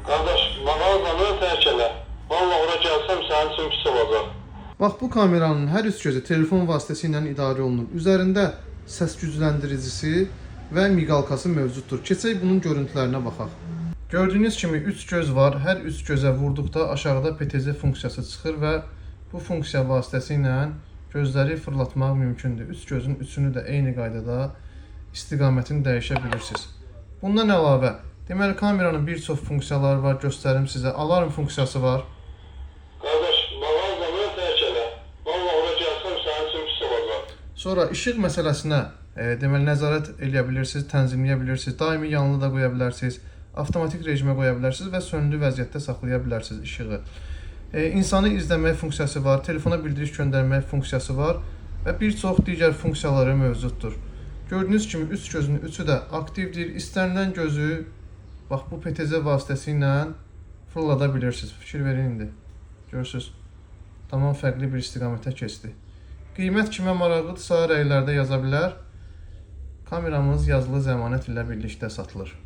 Qardaş, mağazanı tərk elə. Vallahi ora gəlsəm sənin üçün pis olacaq. Bax, bu kameranın hər üç gözü telefon vasitəsilə idarə olunur. Üzərində səs gücləndiricisi və miqalkası mövcuddur. Keçək bunun görüntülərinə baxaq. Gördüyünüz kimi 3 göz var. Hər 3 gözə vurduqda aşağıda PTZ funksiyası çıxır və bu funksiya vasitəsilə gözləri fırlatmaq mümkündür. 3 gözün üçünü də eyni qaydada istiqamətini dəyişə bilirsiniz. Bundan əlavə, deməli kameranın bir çox funksiyaları var, göstərim sizə. Alarm funksiyası var. Qardaş, mağazanı tərk elə. Vallahi ora gəlsəm sənin üçün pis olacaq. Sonra işıq məsələsinə deməli nəzarət eləyə bilirsiniz, tənzimləyə bilirsiniz, daimi yanılı da qoya bilərsiniz, avtomatik rejimə qoya bilərsiniz və sönülü vəziyyətdə saxlaya bilərsiniz işığı. İnsanı izləmək funksiyası var, telefona bildiriş göndərmək funksiyası var və bir çox digər funksiyaları mövcuddur. Gördüyünüz kimi 3 gözün üçü də aktivdir. İstənilən gözü bax bu PTZ vasitəsilə fırlada bilirsiniz. Fikir verin indi. Görürsünüz. Tamam fərqli bir istiqamətə keçdi. Qiymət kimə maraqlıdırsa rəylərdə yaza bilər. Kameramız yazılı zəmanət ilə birlikdə satılır.